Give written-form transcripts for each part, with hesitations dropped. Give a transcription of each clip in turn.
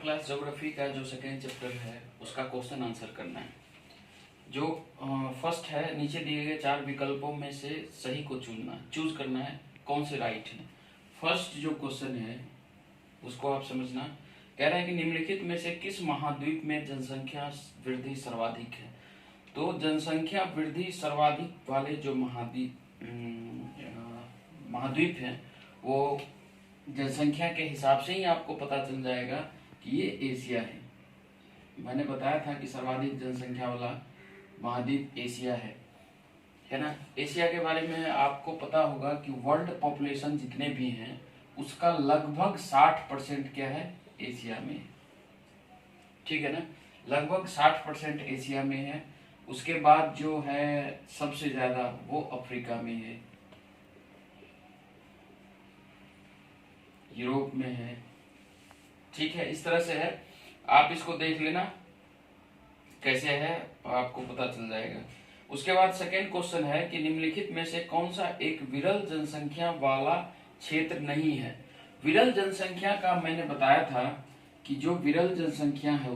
Class geography का जो second chapter है उसका क्वेश्चन आंसर करना है। जो फर्स्ट है, नीचे दिए गए 4 विकल्पों में से सही को चूज करना है, कौन से राइट है। फर्स्ट जो क्वेश्चन है उसको आप समझना। कह रहा है कि निम्नलिखित में से किस महाद्वीप में जनसंख्या वृद्धि सर्वाधिक है। तो जनसंख्या वृद्धि सर्वाधिक वाले जो महाद्वीप हैं वो जनसंख्या के हिसाब से ही आपको पता चल जाएगा कि ये एशिया है। मैंने बताया था कि सर्वाधिक जनसंख्या वाला महाद्वीप एशिया है ना। एशिया के बारे में आपको पता होगा कि वर्ल्ड पॉपुलेशन जितने भी हैं उसका लगभग 60% क्या है, एशिया में है। ठीक है ना, लगभग 60% एशिया में है। उसके बाद जो है सबसे ज्यादा वो अफ्रीका में है, यूरोप में है। ठीक है, इस तरह से है, आप इसको देख लेना कैसे है, आपको पता चल जाएगा। उसके बाद सेकेंड क्वेश्चन है कि निम्नलिखित में से कौन सा एक विरल जनसंख्या वाला क्षेत्र नहीं है। विरल जनसंख्या का मैंने बताया था कि जो विरल जनसंख्या है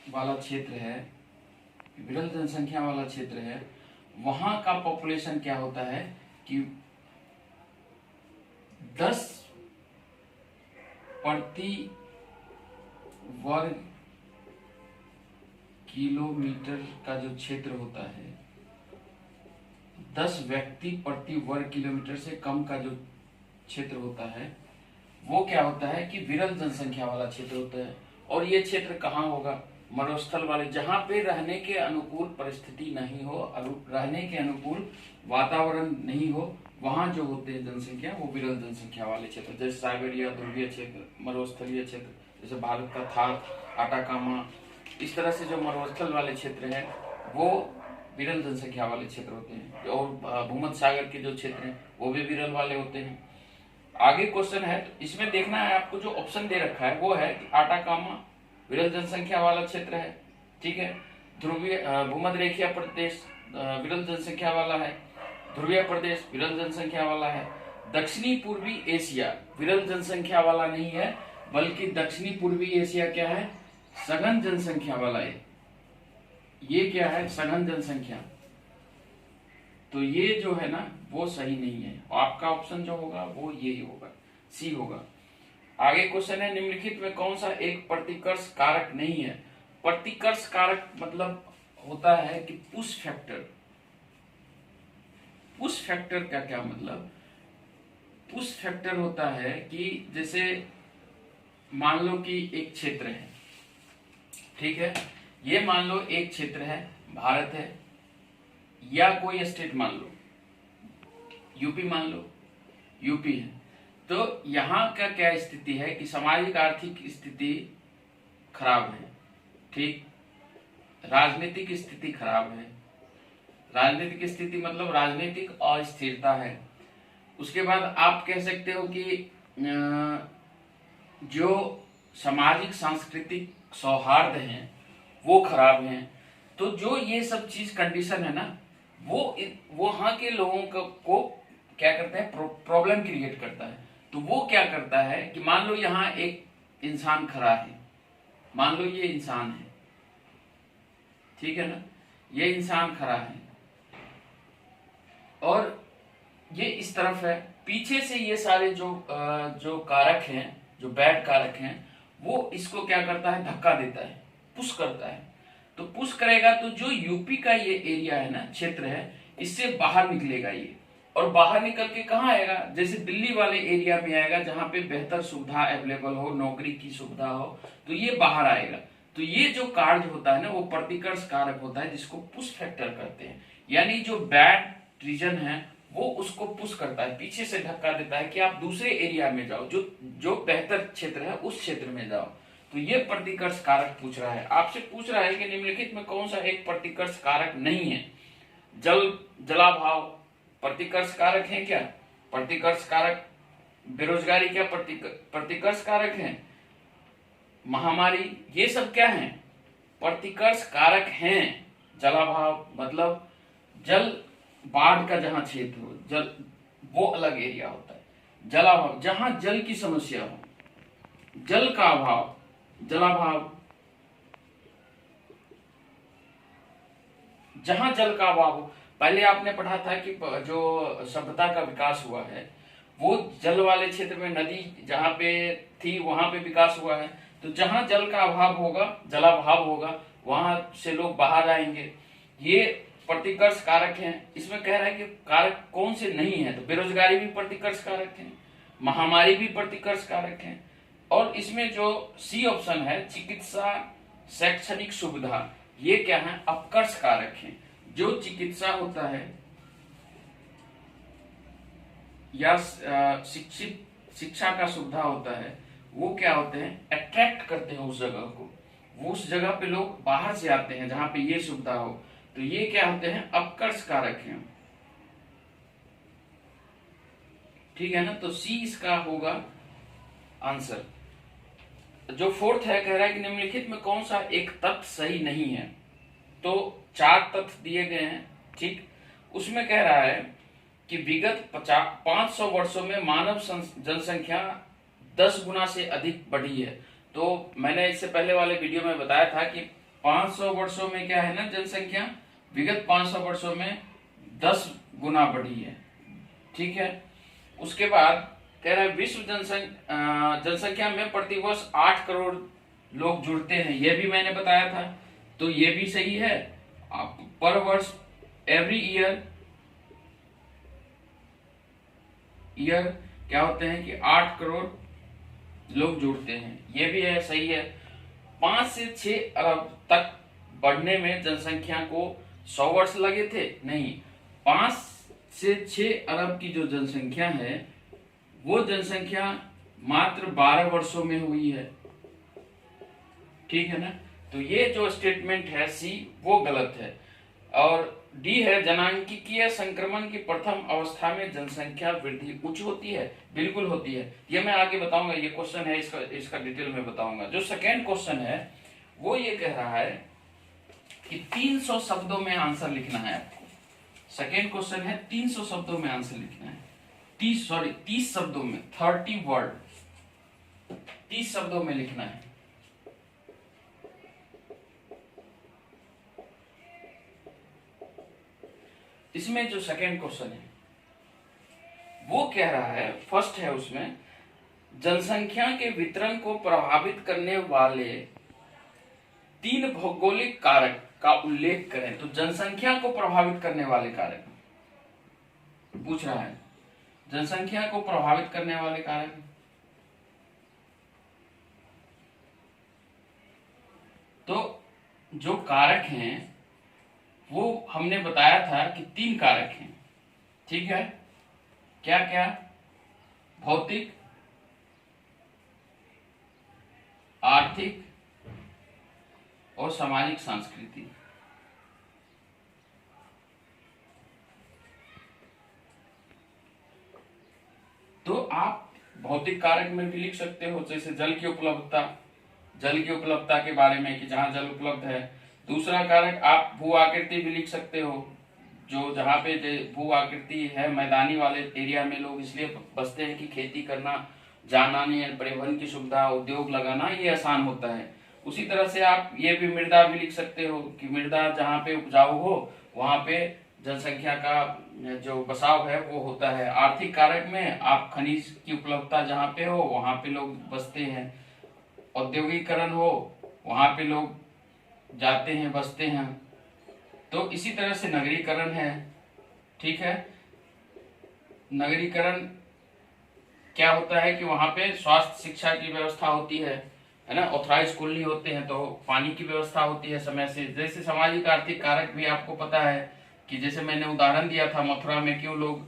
वाला क्षेत्र है, विरल जनसंख्या वाला क्षेत्र है, वहां का पॉपुलेशन क्या होता है कि 10 प्रति वर्ग किलोमीटर का जो क्षेत्र होता है, 10 व्यक्ति प्रति वर्ग किलोमीटर से कम का जो क्षेत्र होता है वो क्या होता है कि विरल जनसंख्या वाला क्षेत्र होता है। और ये क्षेत्र कहाँ होगा, मरुस्थल वाले, जहां पे रहने के अनुकूल परिस्थिति नहीं हो, रहने के अनुकूल वातावरण नहीं हो, वहां जो होते हैं जनसंख्या वो विरल जनसंख्या वाले क्षेत्र, जैसे साइबेरिया, ध्रुवीय क्षेत्र, मरुस्थलीय क्षेत्र, जैसे भारत का थार, आटाकामा, इस तरह से जो मरुस्थल वाले क्षेत्र हैं वो विरल जनसंख्या वाले क्षेत्र होते हैं। और भूमध्य सागर के जो क्षेत्र हैं वो भी विरल वाले होते हैं। आगे क्वेश्चन है, तो इसमें देखना है आपको, जो ऑप्शन दे रखा है वो है कि आटाकामा विरल जनसंख्या वाला क्षेत्र है। ठीक है, ध्रुवीय भूमध्य रेखीय प्रदेश विरल जनसंख्या वाला है, ध्रुवीय प्रदेश विरल जनसंख्या वाला है। दक्षिणी पूर्वी एशिया विरल जनसंख्या वाला नहीं है, बल्कि दक्षिणी पूर्वी एशिया क्या है, सघन जनसंख्या वाला है। ये क्या है, सघन जनसंख्या। तो ये जो है ना वो सही नहीं है, आपका ऑप्शन जो होगा वो यही होगा, सी होगा। आगे क्वेश्चन है, निम्नलिखित में कौन सा एक प्रतिकर्ष कारक नहीं है। प्रतिकर्ष कारक मतलब होता है कि पुश फैक्टर। पुश फैक्टर का क्या मतलब, पुश फैक्टर होता है कि जैसे मान लो कि एक क्षेत्र है, ठीक है, ये मान लो एक क्षेत्र है, भारत है या कोई स्टेट मान लो, यूपी मान लो, यूपी है। तो यहाँ का क्या स्थिति है कि सामाजिक आर्थिक स्थिति खराब है, ठीक, राजनीतिक स्थिति खराब है, राजनीतिक स्थिति मतलब राजनीतिक अस्थिरता है। उसके बाद आप कह सकते हो कि जो सामाजिक सांस्कृतिक सौहार्द हैं वो खराब हैं। तो जो ये सब चीज कंडीशन है ना वो वहां के लोगों को क्या करता है, प्रॉब्लम क्रिएट करता है। तो वो क्या करता है कि मान लो यहाँ एक इंसान खड़ा है, मान लो ये इंसान है, ठीक है ना, ये इंसान खड़ा है और ये इस तरफ है, पीछे से ये सारे जो कारक हैं, जो बैड कारक हैं, वो इसको क्या करता है, धक्का देता है, पुश करता है। तो पुश करेगा तो जो यूपी का ये एरिया है ना, क्षेत्र है, इससे बाहर निकलेगा ये, और बाहर निकल के कहाँ आएगा, जैसे दिल्ली वाले एरिया में आएगा जहां पे बेहतर सुविधा अवेलेबल हो, नौकरी की सुविधा हो, तो ये बाहर आएगा। तो ये जो कार्य होता है ना वो प्रतिकर्ष कारक होता है, जिसको पुश फैक्टर करते हैं। यानी जो बैड रीजन है वो उसको पुश करता है, पीछे से धक्का देता है कि आप दूसरे एरिया में जाओ, जो बेहतर क्षेत्र है उस क्षेत्र में जाओ। तो ये प्रतिकर्ष कारक पूछ रहा है, आपसे पूछ रहा है कि निम्नलिखित में कौन सा एक प्रतिकर्ष कारक नहीं है। जलाभाव प्रतिकर्ष कारक है क्या, प्रतिकर्ष कारक। बेरोजगारी क्या प्रतिकर्ष कारक है। महामारी, ये सब क्या है, प्रतिकर्ष कारक हैं। जलाभाव मतलब जल, बाढ़ का जहां क्षेत्र हो, जल, वो अलग एरिया होता है। जलाभाव जहां जल की समस्या हो, जल का अभाव, जलाभाव, जहां जल का अभाव हो। पहले आपने पढ़ा था कि जो सभ्यता का विकास हुआ है वो जल वाले क्षेत्र में, नदी जहां पे थी वहां पे विकास हुआ है। तो जहां जल का अभाव होगा, जलाभाव होगा, वहां से लोग बाहर आएंगे। ये प्रतिकर्ष कारक हैं। इसमें कह रहा है कि कारक कौन से नहीं है, तो बेरोजगारी भी प्रतिकर्ष कारक है, महामारी भी प्रतिकर्ष कारक है। और इसमें जो सी ऑप्शन है, चिकित्सा, शैक्षणिक सुविधा, ये क्या है, अपकर्ष कारक है। जो चिकित्सा होता है या शिक्षा का सुविधा होता है, वो क्या होते हैं, अट्रैक्ट करते हैं उस जगह को। वो उस जगह पे लोग बाहर से आते हैं जहां पे ये सुविधा हो। तो ये क्या होते हैं, अपकर्ष कारक हैं। ठीक है ना, तो सी इसका होगा आंसर। जो फोर्थ है, कह रहा है कि निम्नलिखित में कौन सा एक तथ्य सही नहीं है। तो 4 तथ्य दिए गए हैं। ठीक, उसमें कह रहा है कि विगत 500 वर्षों में मानव जनसंख्या 10 गुना से अधिक बढ़ी है। तो मैंने इससे पहले वाले वीडियो में बताया था कि 500 वर्षों में क्या है ना, जनसंख्या विगत 500 वर्षों में 10 गुना बढ़ी है। ठीक है, उसके बाद कह रहा है विश्व जनसंख्या में प्रतिवर्ष 8 करोड़ लोग जुड़ते हैं। यह भी मैंने बताया था, तो ये भी सही है। पर वर्ष, एवरी ईयर क्या होते हैं कि 8 करोड़ लोग जुड़ते हैं, ये भी है, सही है। 5 से 6 अरब तक बढ़ने में जनसंख्या को 100 वर्ष लगे थे, नहीं, 5 से 6 अरब की जो जनसंख्या है वो जनसंख्या मात्र 12 वर्षों में हुई है। ठीक है ना, तो ये जो स्टेटमेंट है सी, वो गलत है। और डी है, जनांकीय संक्रमण की प्रथम अवस्था में जनसंख्या वृद्धि उच्च होती है। बिल्कुल होती है, ये मैं आगे बताऊंगा। ये क्वेश्चन है, इसका डिटेल में बताऊंगा। जो सेकेंड क्वेश्चन है वो ये कह रहा है कि 300 शब्दों में आंसर लिखना है आपको। सेकेंड क्वेश्चन है 300 शब्दों में आंसर लिखना है। 30 शब्दों में, 30 वर्ड, 30 शब्दों में लिखना है। इसमें जो सेकेंड क्वेश्चन है वो कह रहा है, फर्स्ट है उसमें, जनसंख्या के वितरण को प्रभावित करने वाले 3 भौगोलिक कारक का उल्लेख करें। तो जनसंख्या को प्रभावित करने वाले कारक पूछ रहा है, जनसंख्या को प्रभावित करने वाले कारक। तो जो कारक हैं वो हमने बताया था कि 3 कारक हैं। ठीक है, क्या क्या, भौतिक, आर्थिक और सामाजिक सांस्कृतिक। तो आप भौतिक कारक में भी लिख सकते हो, जैसे जल की उपलब्धता, जल की उपलब्धता के बारे में कि जहां जल उपलब्ध है। दूसरा कारक आप भू आकृति भी लिख सकते हो, जो जहाँ पे भू आकृति है, मैदानी वाले एरिया में लोग इसलिए बसते हैं कि खेती करना, जाना नहीं है, परिवहन की सुविधा, उद्योग लगाना ये आसान होता है। उसी तरह से आप ये भी मृदा भी लिख सकते हो कि मृदा जहाँ पे उपजाऊ हो वहाँ पे जनसंख्या का जो बसाव है वो होता है। आर्थिक कारक में आप खनिज की उपलब्धता जहाँ पे हो वहाँ पे लोग बसते हैं। औद्योगिकरण हो वहाँ पे लोग जाते हैं, बसते हैं। तो इसी तरह से नगरीकरण है। ठीक है, नगरीकरण क्या होता है कि वहां पे स्वास्थ्य शिक्षा की व्यवस्था होती है ना, ऑथराइज स्कूल नहीं होते हैं, तो पानी की व्यवस्था होती है समय से। जैसे सामाजिक आर्थिक कारक भी आपको पता है कि जैसे मैंने उदाहरण दिया था, मथुरा में क्यों लोग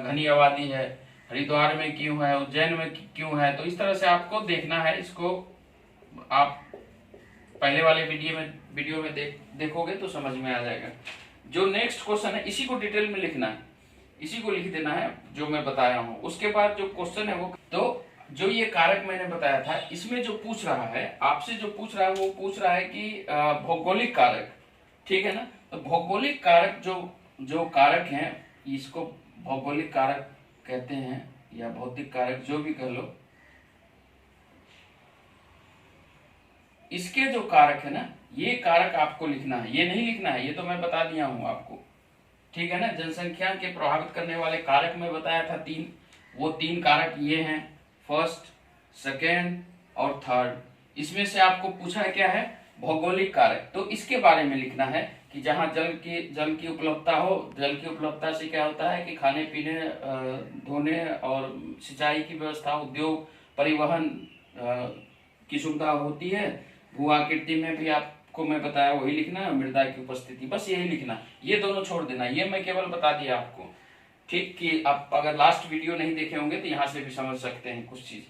घनी आबादी है, हरिद्वार में क्यों है, उज्जैन में क्यों है। तो इस तरह से आपको देखना है, इसको आप पहले वाले वीडियो में देखोगे तो समझ में आ जाएगा। जो नेक्स्ट क्वेश्चन है इसी को डिटेल में लिखना है, इसी को लिख देना है जो मैं बताया हूं। उसके बाद जो क्वेश्चन है वो, तो जो ये कारक मैंने बताया था, इसमें जो पूछ रहा है आपसे, जो पूछ रहा है वो पूछ रहा है कि भौगोलिक कारक। ठीक है ना, तो भौगोलिक कारक जो कारक हैं, इसको भौगोलिक कारक कहते हैं या भौतिक कारक, जो भी कर लो। इसके जो कारक है ना, ये कारक आपको लिखना है, ये नहीं लिखना है, ये तो मैं बता दिया हूं आपको, ठीक है ना। जनसंख्या के प्रभावित करने वाले कारक मैं बताया था 3, वो 3 कारक ये हैं, फर्स्ट, सेकेंड और थर्ड। इसमें से आपको पूछा है क्या है, भौगोलिक कारक, तो इसके बारे में लिखना है कि जहाँ जल की उपलब्धता हो। जल की उपलब्धता से क्या होता है कि खाने पीने, धोने और सिंचाई की व्यवस्था, उद्योग, परिवहन की सुविधा होती है। भू आकृति में भी आपको मैं बताया वही लिखना है, मृदा की उपस्थिति, बस यही लिखना, ये दोनों छोड़ देना, ये मैं केवल बता दिया आपको, ठीक। कि आप अगर लास्ट वीडियो नहीं देखे होंगे तो यहाँ से भी समझ सकते हैं कुछ चीज।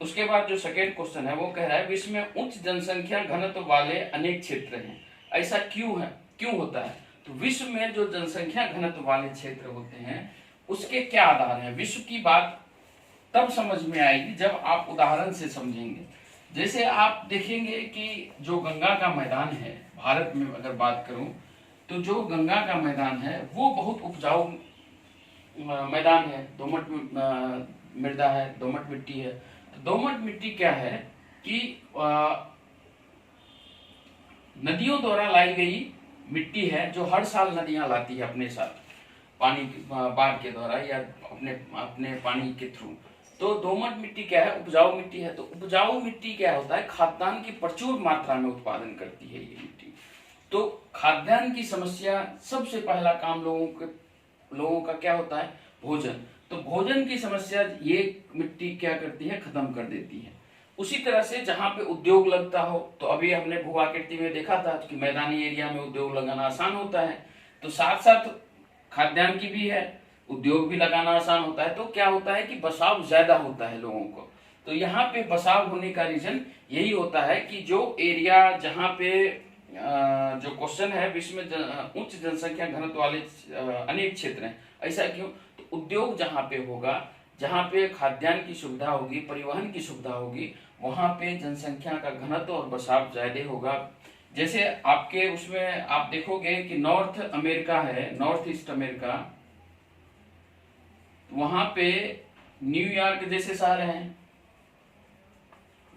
उसके बाद जो सेकेंड क्वेश्चन है वो कह रहा है विश्व में उच्च जनसंख्या घनत्व वाले अनेक क्षेत्र हैं, ऐसा क्यों है, क्यों होता है। तो विश्व में जो जनसंख्या घनत्व वाले क्षेत्र होते हैं उसके क्या आधार है। विश्व की बात तब समझ में आएगी जब आप उदाहरण से समझेंगे। जैसे आप देखेंगे कि जो गंगा का मैदान है, भारत में अगर बात करूं तो जो गंगा का मैदान है वो बहुत उपजाऊ मैदान है, दोमट मृदा है, दोमट मिट्टी है। तो दोमट मिट्टी क्या है कि नदियों द्वारा लाई गई मिट्टी है, जो हर साल नदियां लाती है अपने साथ पानी बाढ़ के द्वारा या अपने अपने पानी के थ्रू। तो दोमट मिट्टी क्या है, उपजाऊ मिट्टी है। तो उपजाऊ मिट्टी क्या होता है, खाद्यान्न की प्रचुर मात्रा में उत्पादन करती है ये मिट्टी। तो खाद्यान्न की समस्या, सबसे पहला काम लोगों का क्या होता है, भोजन। तो भोजन की समस्या ये मिट्टी क्या करती है, खत्म कर देती है। उसी तरह से जहां पे उद्योग लगता हो, तो अभी हमने भू आकृति में देखा था कि मैदानी एरिया में उद्योग लगाना आसान होता है, तो साथ साथ खाद्यान्न की भी है, उद्योग भी लगाना आसान होता है। तो क्या होता है कि बसाव ज्यादा होता है लोगों को। तो यहाँ पे बसाव होने का रीजन यही होता है कि जो एरिया जहाँ पे जो क्वेश्चन है, विश्व में उच्च जनसंख्या घनत्व वाले अनेक क्षेत्र हैं, ऐसा क्यों। तो उद्योग जहाँ पे होगा, जहाँ पे खाद्यान्न की सुविधा होगी, परिवहन की सुविधा होगी, वहां पे जनसंख्या का घनत्व और बसाव ज्यादा होगा। जैसे आपके उसमें आप देखोगे कि नॉर्थ अमेरिका है, नॉर्थ ईस्ट अमेरिका, वहां पे न्यूयॉर्क जैसे शहर हैं,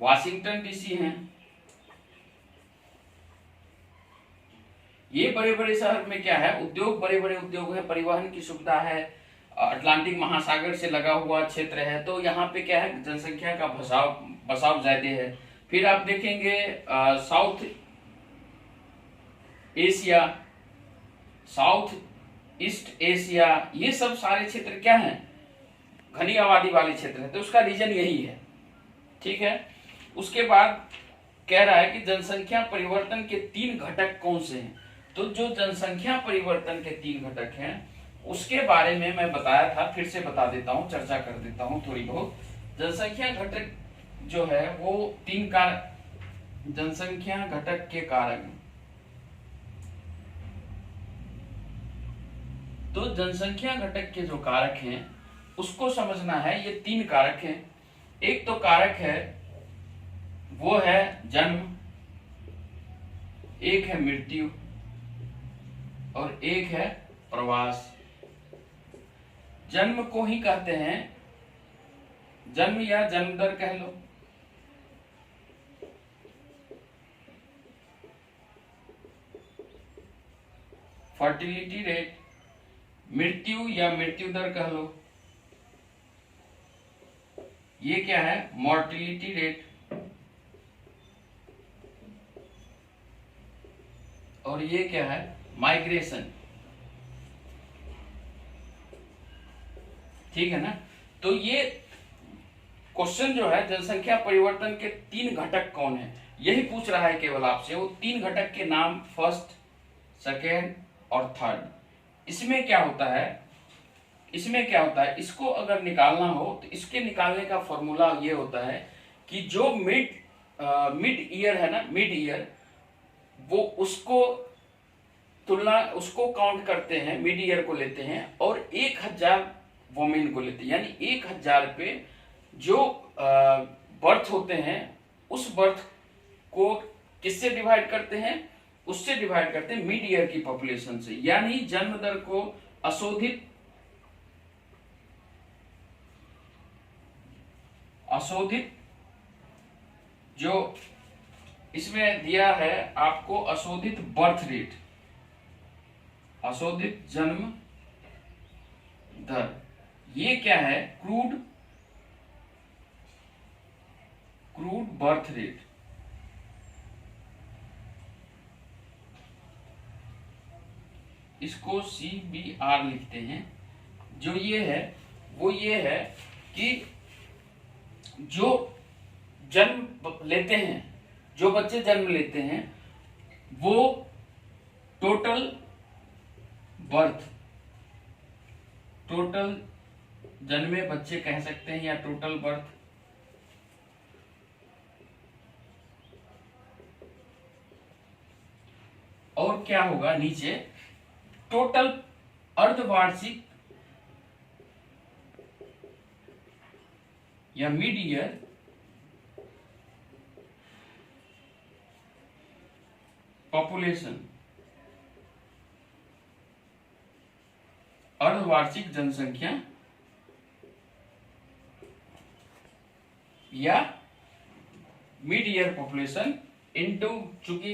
वाशिंगटन डीसी हैं, ये बड़े बड़े शहर में क्या है, उद्योग, बड़े बड़े उद्योग है, परिवहन की सुविधा है, अटलांटिक महासागर से लगा हुआ क्षेत्र है। तो यहाँ पे क्या है, जनसंख्या का बसाव ज्यादा है। फिर आप देखेंगे south Asia, south east Asia, ये सब सारे क्षेत्र क्या हैं, घनी आबादी वाले क्षेत्र है। तो उसका रीजन यही है, ठीक है। उसके बाद कह रहा है कि जनसंख्या परिवर्तन के 3 घटक कौन से हैं। तो जो जनसंख्या परिवर्तन के 3 घटक हैं उसके बारे में मैं बताया था, फिर से बता देता हूं, चर्चा कर देता हूं थोड़ी बहुत। जनसंख्या घटक जो है वो 3 जनसंख्या घटक के कारक। तो जनसंख्या घटक के जो कारक हैं उसको समझना है, ये 3 कारक हैं। एक तो कारक है वो है जन्म, एक है मृत्यु और एक है प्रवास। जन्म को ही कहते हैं, जन्म या जन्म दर कह लो, फर्टिलिटी रेट। मृत्यु या मृत्यु दर कह लो, ये क्या है, मॉर्टिलिटी रेट। और ये क्या है, माइग्रेशन, ठीक है ना। तो ये क्वेश्चन जो है जनसंख्या परिवर्तन के 3 घटक कौन है, यही पूछ रहा है केवल आपसे। वो 3 घटक के नाम, फर्स्ट, सेकेंड और थर्ड। इसमें क्या होता है, इसमें क्या होता है, इसको अगर निकालना हो तो इसके निकालने का फॉर्मूला ये होता है कि जो मिड ईयर है ना, मिड ईयर, वो उसको काउंट करते हैं, मिड ईयर को लेते हैं और 1000 वोमेन को लेते हैं। यानी 1000 पे जो बर्थ होते हैं उस बर्थ को किससे डिवाइड करते हैं, उससे डिवाइड करते हैं मिड ईयर की पॉपुलेशन से। यानी जन्म दर को अशोधित जो इसमें दिया है आपको अशोधित बर्थ रेट, अशोधित जन्म दर। ये क्या है? Crude birth rate. इसको CBR लिखते हैं। जो ये है वो ये है कि जो जन्म लेते हैं, जो बच्चे जन्म लेते हैं, वो टोटल बर्थ, टोटल जन्मे बच्चे कह सकते हैं, या टोटल बर्थ, और क्या होगा नीचे, टोटल अर्धवार्षिक या मिड ईयर पॉपुलेशन, अर्धवार्षिक जनसंख्या या मिड ईयर पॉपुलेशन इनटू, चूंकि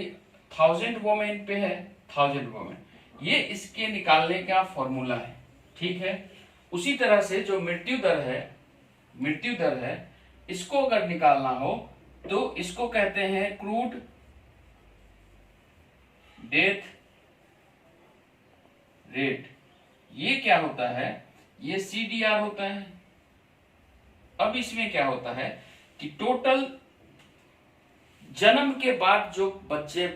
1000 वोमेन पे है, 1000 वोमेन, ये इसके निकालने का फॉर्मूला है। ठीक है। उसी तरह से जो मृत्यु दर है, इसको अगर निकालना हो तो इसको कहते हैं क्रूड डेथ रेट। ये क्या होता है? ये CDR होता है। अब इसमें क्या होता है कि टोटल जन्म के बाद जो बच्चे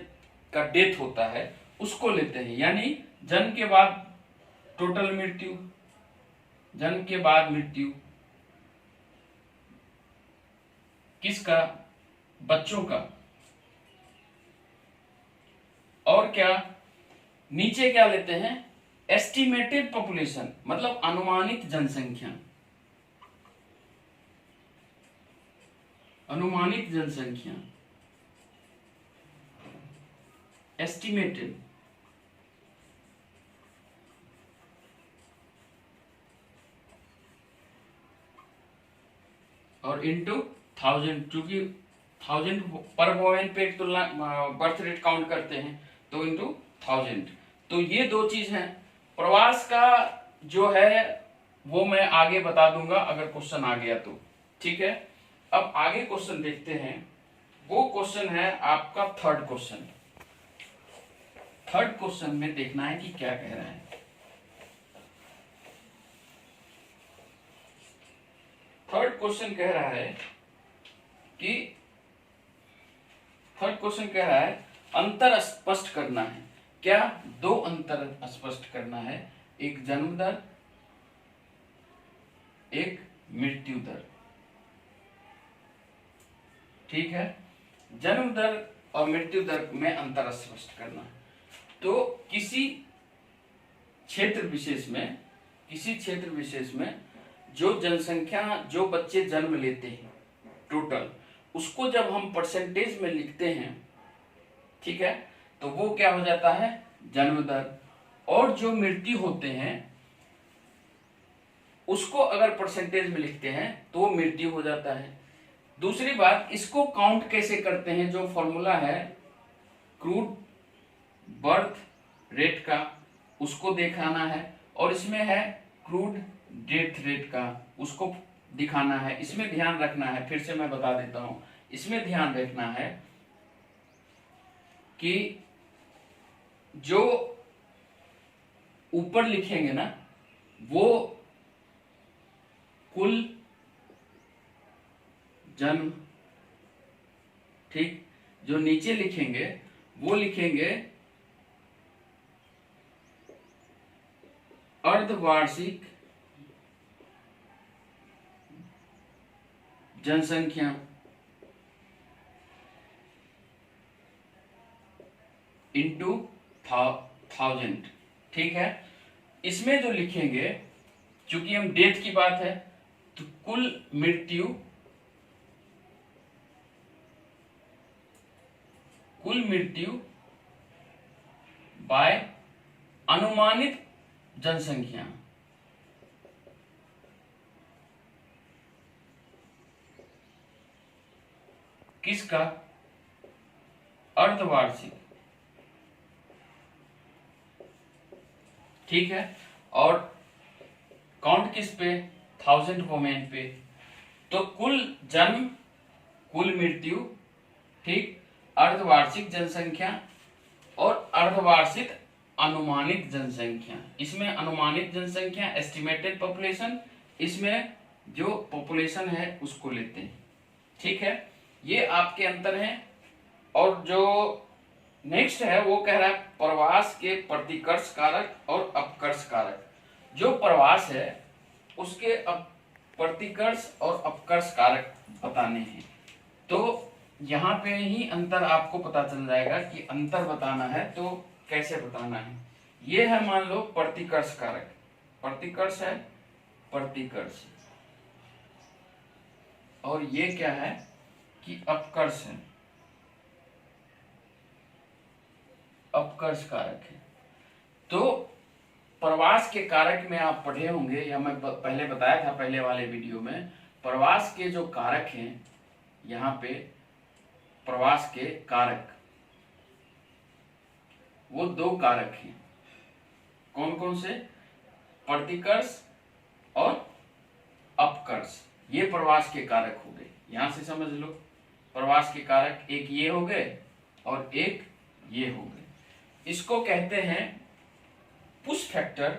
का डेथ होता है उसको लेते हैं, यानी जन्म के बाद टोटल मृत्यु, जन्म के बाद मृत्यु किसका? बच्चों का। और क्या नीचे क्या लेते हैं? एस्टिमेटेड पॉपुलेशन, मतलब अनुमानित जनसंख्या, अनुमानित जनसंख्या, एस्टिमेटेड। और इंटू 1000, चूंकि 1000 पर वोमेन पे तुलना बर्थ रेट काउंट करते हैं, तो इंटू 1000। तो ये दो चीज हैं। प्रवास का जो है वो मैं आगे बता दूंगा अगर क्वेश्चन आ गया तो। ठीक है। अब आगे क्वेश्चन देखते हैं। वो क्वेश्चन है आपका थर्ड क्वेश्चन। थर्ड क्वेश्चन में देखना है कि क्या कह रहा है। थर्ड क्वेश्चन कह रहा है कि अंतर स्पष्ट करना है। क्या? दो अंतर स्पष्ट करना है, एक जन्म दर, एक मृत्यु दर। ठीक है। जन्म दर और मृत्यु दर में अंतर स्पष्ट करना है। तो किसी क्षेत्र विशेष में जो जनसंख्या, जो बच्चे जन्म लेते हैं टोटल, उसको जब हम परसेंटेज में लिखते हैं, ठीक है, तो वो क्या हो जाता है? जन्म दर। और जो मृत्यु होते हैं उसको अगर परसेंटेज में लिखते हैं तो मृत्यु हो जाता है। दूसरी बात, इसको काउंट कैसे करते हैं? जो फॉर्मूला है क्रूड बर्थ रेट का, उसको दिखाना है, और इसमें है क्रूड डेथ रेट का, उसको दिखाना है। इसमें ध्यान रखना है, फिर से मैं बता देता हूं, इसमें ध्यान रखना है कि जो ऊपर लिखेंगे ना वो कुल जन्म, ठीक, जो नीचे लिखेंगे वो लिखेंगे अर्धवार्षिक जनसंख्या इंटू 1000। ठीक है। इसमें जो लिखेंगे, चूंकि हम डेथ की बात है, तो कुल मृत्यु बाय अनुमानित जनसंख्या। किसका? अर्धवार्षिक, ठीक है। और काउंट किस पे, 1000 वोमेन पे। तो कुल जन्म, कुल मृत्यु, ठीक, अर्धवार्षिक जनसंख्या और अर्धवार्षिक अनुमानित जनसंख्या। इसमें अनुमानित जनसंख्या एस्टिमेटेड पॉपुलेशन, इसमें जो पॉपुलेशन है उसको लेते हैं, ठीक है। ये आपके अंतर हैं। और जो नेक्स्ट है वो कह रहा है प्रवास के प्रतिकर्ष कारक और अपकर्ष कारक। जो प्रवास है उसके प्रतिकर्ष और अपकर्ष कारक बताने हैं। तो यहाँ पे ही अंतर आपको पता चल जाएगा कि अंतर बताना है तो कैसे बताना है। ये है मान लो प्रतिकर्ष कारक, प्रतिकर्ष है, प्रतिकर्ष, और ये क्या है कि अपकर्ष है, अपकर्ष कारक है। तो प्रवास के कारक में आप पढ़े होंगे, या मैं पहले बताया था पहले वाले वीडियो में, प्रवास के जो कारक हैं, यहाँ पे प्रवास के कारक वो 2 कारक हैं। कौन कौन से, प्रतिकर्ष और अपकर्ष, ये प्रवास के कारक हो गए। यहां से समझ लो प्रवास के कारक एक ये हो गए और एक ये हो गए। इसको कहते हैं पुश फैक्टर,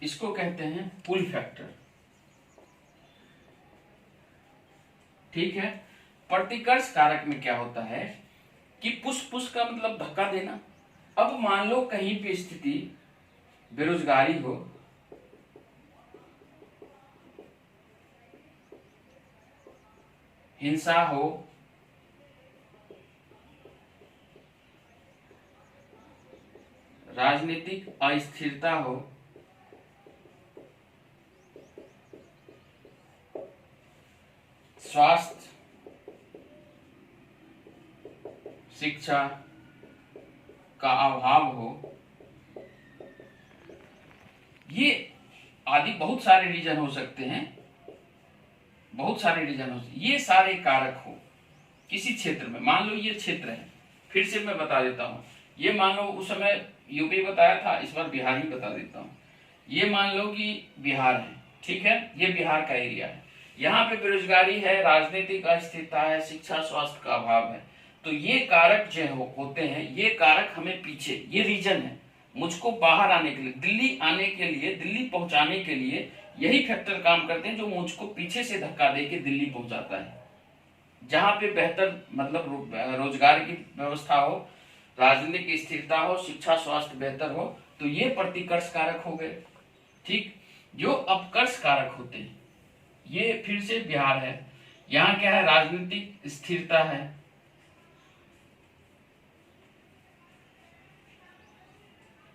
इसको कहते हैं पुल फैक्टर, ठीक है। प्रतिकर्ष कारक में क्या होता है कि पुश, पुश का मतलब धक्का देना। अब मान लो कहीं पे स्थिति बेरोजगारी हो, हिंसा हो, राजनीतिक अस्थिरता हो, स्वास्थ्य, शिक्षा का अभाव हो, ये आदि बहुत सारे रीजन हो सकते हैं, बहुत सारे रीजन हो सकते। ये सारे कारक हो किसी क्षेत्र में। मान लो ये क्षेत्र है, फिर से मैं बता देता हूं। ये मान लो उस समय यूपी बताया था, इस बार बिहार ही बता देता हूं। ये मान लो कि बिहार है, ठीक है, ये बिहार का एरिया है। यहाँ पे बेरोजगारी है, राजनीतिक अस्थिरता है, शिक्षा स्वास्थ्य का अभाव है। तो ये कारक जो होते हैं, ये कारक हमें पीछे, ये रीजन है, मुझको बाहर आने के लिए, दिल्ली आने के लिए, दिल्ली पहुंचाने के लिए यही फैक्टर काम करते हैं जो मुझको पीछे से धक्का दे के दिल्ली पहुंचाता है। जहां पे बेहतर मतलब रोजगार की व्यवस्था हो, राजनीतिक स्थिरता हो, शिक्षा स्वास्थ्य बेहतर हो, तो ये प्रतिकर्ष कारक हो गए, ठीक। जो अपकर्ष कारक होते हैं, ये फिर से बिहार है। यहाँ क्या है, राजनीतिक स्थिरता है,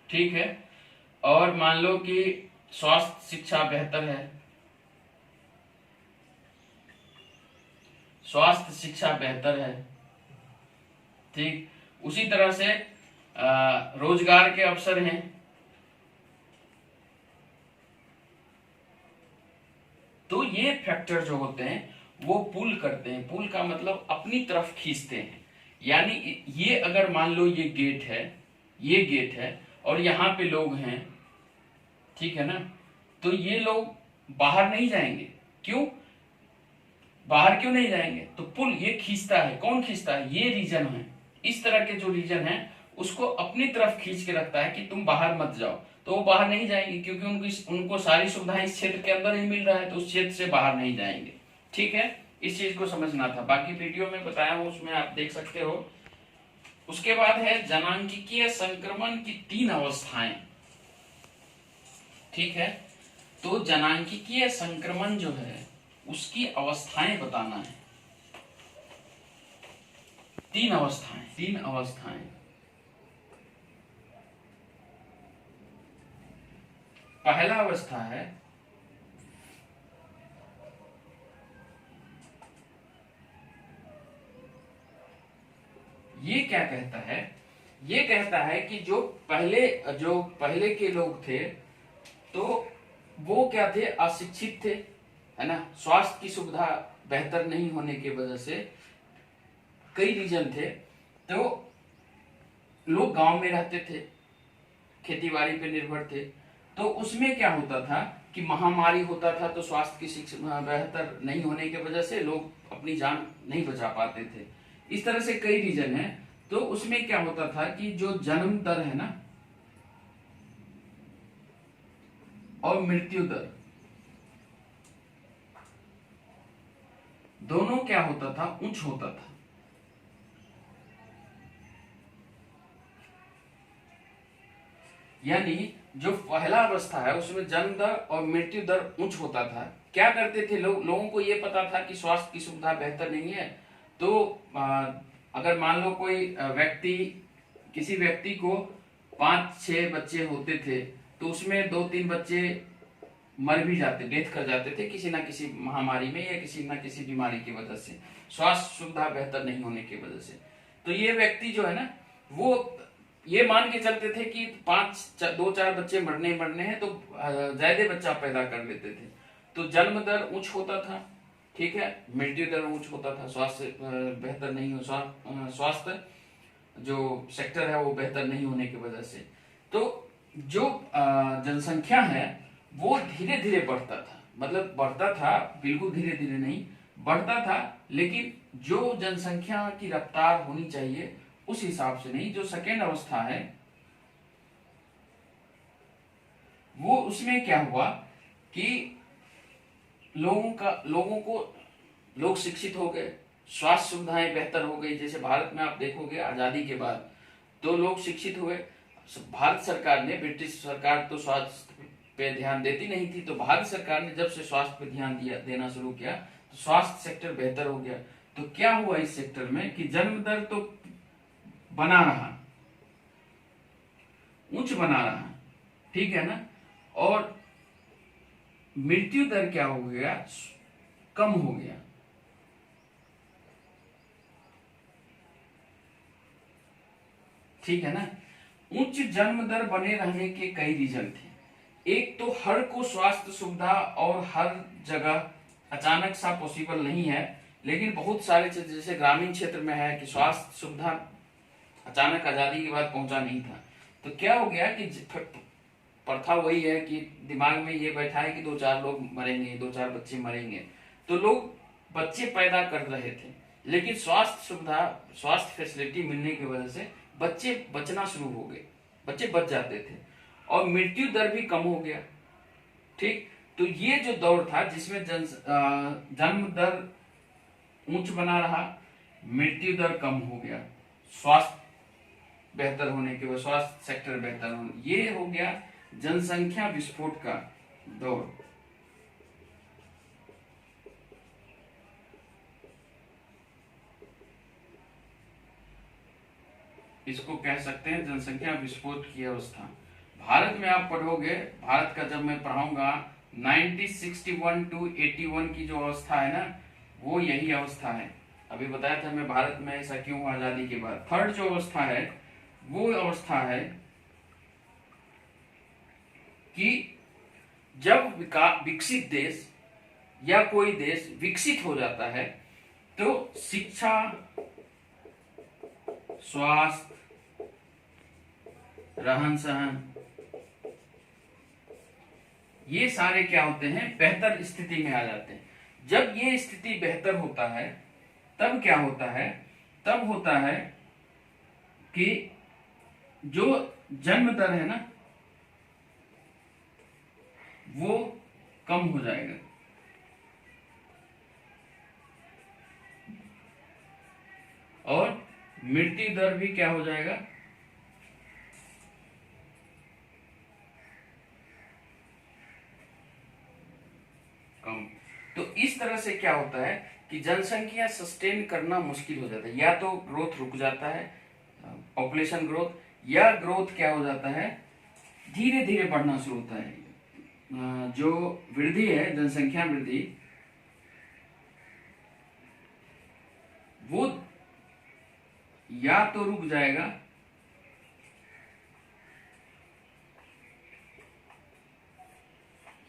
ठीक है, और मान लो कि स्वास्थ्य शिक्षा बेहतर है, स्वास्थ्य शिक्षा बेहतर है, ठीक। उसी तरह से रोजगार के अवसर हैं, तो ये फैक्टर जो होते हैं वो पुल करते हैं। पुल का मतलब अपनी तरफ खींचते हैं। यानी ये अगर मान लो ये गेट है, ये गेट है और यहाँ पे लोग हैं, ठीक है ना, तो ये लोग बाहर नहीं जाएंगे। क्यों बाहर क्यों नहीं जाएंगे, तो पुल ये खींचता है। कौन खींचता है, ये रीजन है। इस तरह के जो रीजन है उसको अपनी तरफ खींच के रखता है कि तुम बाहर मत जाओ, तो वो बाहर नहीं जाएंगे क्योंकि उनको सारी सुविधाएं इस क्षेत्र के अंदर ही मिल रहा है, तो उस क्षेत्र से बाहर नहीं जाएंगे, ठीक है। इस चीज को समझना था, बाकी वीडियो में बताया हूं उसमें आप देख सकते हो। उसके बाद है जनांकीय संक्रमण की 3 अवस्थाएं, ठीक है। तो जनांकीय संक्रमण जो है उसकी अवस्थाएं बताना है। 3 अवस्थाएं। पहला अवस्था है ये क्या कहता है, ये कहता है कि जो पहले के लोग थे तो वो क्या थे, अशिक्षित थे, है ना, स्वास्थ्य की सुविधा बेहतर नहीं होने की वजह से कई रीजन थे। तो लोग गांव में रहते थे, खेती बाड़ी पे निर्भर थे, तो उसमें क्या होता था कि महामारी होता था तो स्वास्थ्य की शिक्षा बेहतर नहीं होने की वजह से लोग अपनी जान नहीं बचा पाते थे। इस तरह से कई रीजन है। तो उसमें क्या होता था कि जो जन्म दर है ना और मृत्यु दर दोनों क्या होता था, उच्च होता था। यानी जो पहला अवस्था है उसमें जन्म दर और मृत्यु दर उच्च होता था। क्या करते थे लोग, लोगों को ये पता था कि स्वास्थ्य की सुविधा बेहतर नहीं है, तो अगर मान लो कोई व्यक्ति, किसी व्यक्ति को 5-6 बच्चे होते थे तो उसमें 2-3 बच्चे मर भी जाते, डेथ कर जाते थे किसी ना किसी महामारी में या किसी ना किसी बीमारी की वजह से, स्वास्थ्य सुविधा बेहतर नहीं होने की वजह से। तो ये व्यक्ति जो है ना, वो ये मान के चलते थे कि 2-4 बच्चे मरने हैं तो ज्यादा बच्चा पैदा कर लेते थे, तो जन्म दर उच्च होता था, ठीक है, मृत्यु दर उच्च होता था, स्वास्थ्य बेहतर नहीं हो, स्वास्थ्य जो सेक्टर है वो बेहतर नहीं होने की वजह से। तो जो जनसंख्या है वो धीरे धीरे बढ़ता था, मतलब बढ़ता था, बिल्कुल धीरे धीरे नहीं बढ़ता था, लेकिन जो जनसंख्या की रफ्तार होनी चाहिए उस हिसाब से नहीं। जो सेकेंड अवस्था है वो, उसमें क्या हुआ कि लोग शिक्षित हो गए, स्वास्थ्य सुविधाएं बेहतर हो गई। जैसे भारत में आप देखोगे आजादी के बाद तो लोग शिक्षित हुए। भारत सरकार ने, ब्रिटिश सरकार तो स्वास्थ्य पे ध्यान देती नहीं थी, तो भारत सरकार ने जब से स्वास्थ्य पे ध्यान देना शुरू किया तो स्वास्थ्य सेक्टर बेहतर हो गया। तो क्या हुआ इस सेक्टर में कि जन्म दर तो बना रहा, उच्च बना रहा, ठीक है ना, और मृत्यु दर क्या हो गया, कम हो गया। ठीक है ना। उच्च जन्म दर बने रहने के कई रीजन थे। एक तो हर को स्वास्थ्य सुविधा और हर जगह अचानक सा पॉसिबल नहीं है, लेकिन बहुत सारे जैसे ग्रामीण क्षेत्र में है कि स्वास्थ्य सुविधा अचानक आजादी के बाद पहुंचा नहीं था। तो क्या हो गया कि प्रथा वही है कि दिमाग में ये बैठा है कि 2-4 लोग मरेंगे, 2-4 बच्चे मरेंगे, तो लोग बच्चे पैदा कर रहे थे, लेकिन स्वास्थ्य सुविधा, स्वास्थ्य फैसिलिटी मिलने की वजह से बच्चे बचना शुरू हो गए, बच्चे बच जाते थे और मृत्यु दर भी कम हो गया। ठीक, तो ये जो दौर था जिसमें जन्म दर उच्च बना रहा, मृत्यु दर कम हो गया, स्वास्थ्य बेहतर होने के बाद स्वास्थ्य सेक्टर बेहतर होने, ये हो गया जनसंख्या विस्फोट का दौर। इसको कह सकते हैं जनसंख्या विस्फोट की अवस्था। भारत में आप पढ़ोगे, भारत का जब मैं पढ़ाऊंगा 1961 to 81 की जो अवस्था है ना, वो यही अवस्था है। अभी बताया था मैं भारत में ऐसा क्यों हुआ आजादी के बाद। थर्ड जो अवस्था है वो अवस्था है कि जब विकसित देश या कोई देश विकसित हो जाता है तो शिक्षा, स्वास्थ्य, रहन सहन, ये सारे क्या होते हैं, बेहतर स्थिति में आ जाते हैं। जब ये स्थिति बेहतर होता है तब क्या होता है, तब होता है कि जो जन्म दर है ना वो कम हो जाएगा और मृत्यु दर भी क्या हो जाएगा, कम। तो इस तरह से क्या होता है कि जनसंख्या सस्टेन करना मुश्किल हो जाता है, या तो ग्रोथ रुक जाता है, पॉपुलेशन ग्रोथ, या ग्रोथ क्या हो जाता है, धीरे धीरे बढ़ना शुरू होता है। जो वृद्धि है, जनसंख्या वृद्धि, वो या तो रुक जाएगा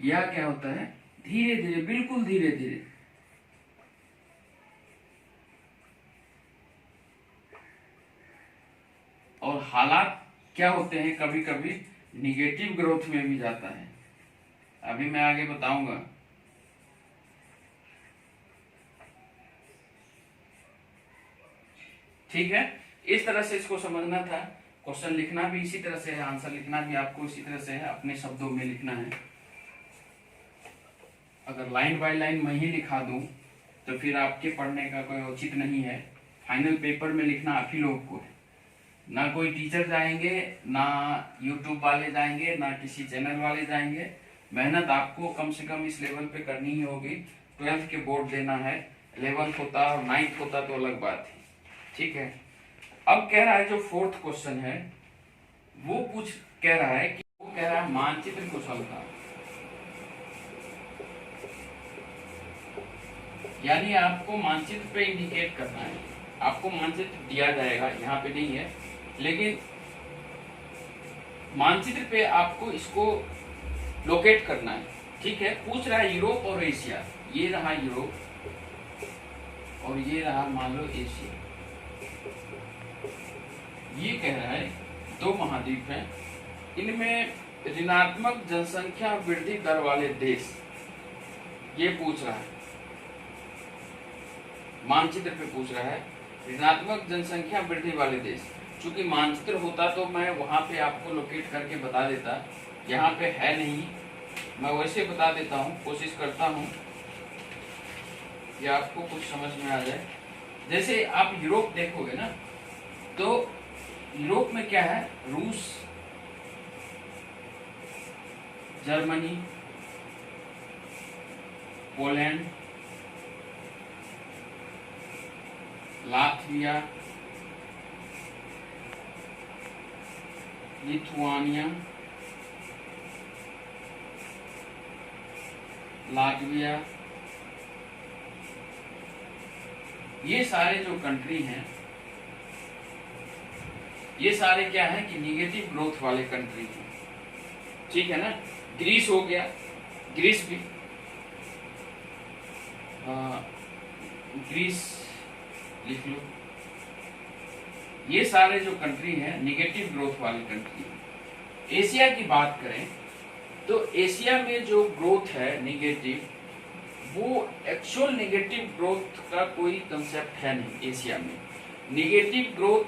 या क्या होता है, धीरे धीरे, बिल्कुल धीरे धीरे। और हालात क्या होते हैं, कभी कभी निगेटिव ग्रोथ में भी जाता है, अभी मैं आगे बताऊंगा। ठीक है, इस तरह से इसको समझना था। क्वेश्चन लिखना भी इसी तरह से है, आंसर लिखना भी आपको इसी तरह से है, अपने शब्दों में लिखना है। अगर लाइन बाय लाइन मैं ही लिखा दूं तो फिर आपके पढ़ने का कोई औचित नहीं है। फाइनल पेपर में लिखना आप ही लोग को है, ना कोई टीचर जाएंगे, ना यूट्यूब वाले जाएंगे, ना किसी चैनल वाले जाएंगे। मेहनत आपको कम से कम इस लेवल पे करनी ही होगी। 12th के बोर्ड देना है, 11th होता और 9th होता तो अलग बात है। ठीक है, अब कह रहा है जो 4th क्वेश्चन है वो कह रहा है कि वो कह रहा है मानचित्र कुशलता, यानी आपको मानचित्र पे इंडिकेट करना है। आपको मानचित्र दिया जाएगा, यहाँ पे नहीं है, लेकिन मानचित्र पे आपको इसको लोकेट करना है। ठीक है, पूछ रहा है यूरोप और एशिया, ये रहा यूरोप और ये रहा मान लो एशिया। ये कह रहा है 2 महाद्वीप हैं, इनमें ऋणात्मक जनसंख्या वृद्धि दर वाले देश, ये पूछ रहा है, मानचित्र पे पूछ रहा है ऋणात्मक जनसंख्या वृद्धि वाले देश। चूंकि मानचित्र होता तो मैं वहां पे आपको लोकेट करके बता देता, यहाँ पे है नहीं, मैं वैसे बता देता हूँ, कोशिश करता हूँ कि आपको कुछ समझ में आ जाए। जैसे आप यूरोप देखोगे ना, तो यूरोप में क्या है, रूस, Germany, Poland, Latvia, Lithuania, Latvia, ये सारे जो कंट्री हैं, ये सारे क्या है कि निगेटिव ग्रोथ वाले कंट्री हैं। ठीक है ना, ग्रीस हो गया, ग्रीस भी ग्रीस लिख लो। ये सारे जो कंट्री हैं निगेटिव ग्रोथ वाली कंट्री है। एशिया की बात करें तो एशिया में जो ग्रोथ है निगेटिव, वो एक्चुअल निगेटिव ग्रोथ का कोई कंसेप्ट है नहीं एशिया में। निगेटिव ग्रोथ,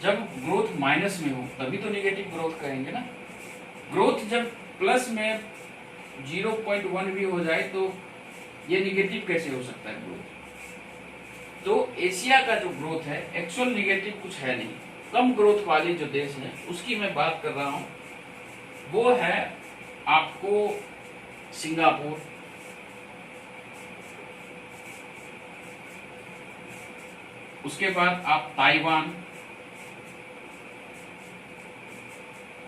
जब ग्रोथ माइनस में हो तभी तो निगेटिव ग्रोथ कहेंगे ना। ग्रोथ जब प्लस में 0.1 भी हो जाए तो ये निगेटिव कैसे हो सकता है ग्रोथ। तो एशिया का जो ग्रोथ है एक्चुअल निगेटिव कुछ है नहीं। कम ग्रोथ वाले जो देश हैं उसकी मैं बात कर रहा हूं, वो है आपको सिंगापुर, उसके बाद आप ताइवान,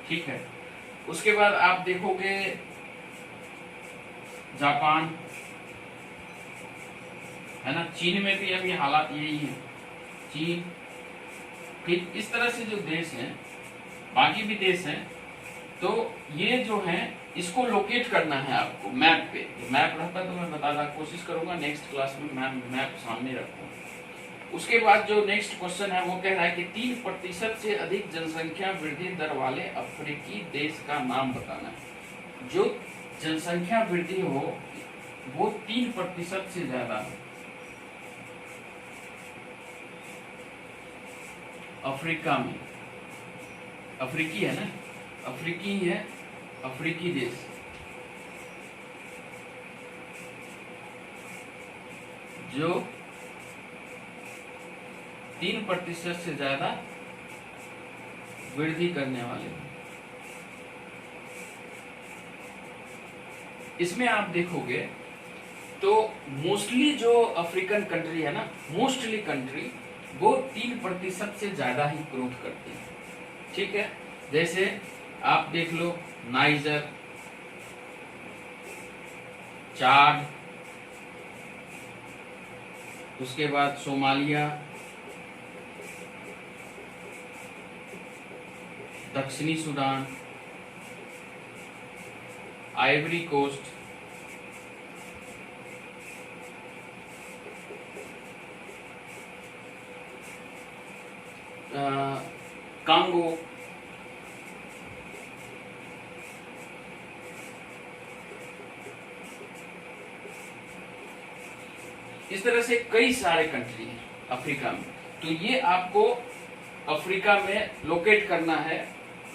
ठीक है, उसके बाद आप देखोगे जापान, है ना। चीन में भी अभी हालात यही है, चीन, ठीक। इस तरह से जो देश हैं, बाकी भी देश हैं, तो ये जो है इसको लोकेट करना है आपको मैप पे। मैप रहता तो मैं बताना कोशिश करूंगा, नेक्स्ट क्लास में मैं मैप सामने रखूंगा। उसके बाद जो नेक्स्ट क्वेश्चन है वो कह रहा है कि 3% से अधिक जनसंख्या वृद्धि दर वाले अफ्रीकी देश का नाम बताना है। जो जनसंख्या वृद्धि हो वो 3% से ज्यादा हो। अफ्रीका में, अफ्रीकी है ना, अफ्रीकी है, अफ्रीकी देश जो 3% से ज्यादा वृद्धि करने वाले हैं। इसमें आप देखोगे तो मोस्टली जो अफ्रीकन कंट्री है ना, मोस्टली कंट्री वो 3% से ज्यादा ही ग्रोथ करती है। ठीक है, जैसे आप देख लो नाइजर, चाड, उसके बाद सोमालिया, दक्षिणी सूडान, आइवरी कोस्ट, कांगो, इस तरह से कई सारे कंट्री हैं अफ्रीका में। तो ये आपको अफ्रीका में लोकेट करना है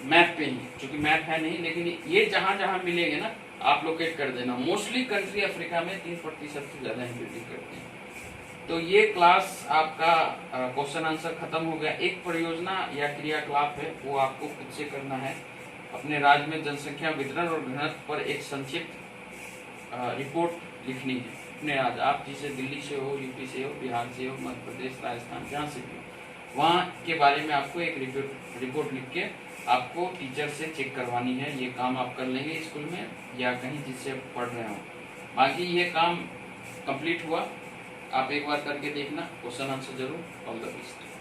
मैप पे ही, क्योंकि मैप है नहीं, लेकिन ये जहां जहां मिलेंगे ना आप लोकेट कर देना। मोस्टली कंट्री अफ्रीका में 3% से ज्यादा इंक्लूडिंग करते हैं। तो ये क्लास आपका क्वेश्चन आंसर खत्म हो गया। एक परियोजना या क्रियाकलाप है वो आपको खुद से करना है। अपने राज्य में जनसंख्या वितरण और घनत्व पर एक संक्षिप्त रिपोर्ट लिखनी है अपने राज्य। आप जिसे दिल्ली से हो, यूपी से हो, बिहार से हो, मध्य प्रदेश, राजस्थान, जहाँ से भी हो, वहाँ के बारे में आपको एक रिपोर्ट लिख के आपको टीचर से चेक करवानी है। ये काम आप कर लेंगे स्कूल में या कहीं जिससे आप पढ़ रहे हो। बाकी ये काम कंप्लीट हुआ, आप एक बार करके देखना, क्वेश्चन आंसर जरूर। All the best.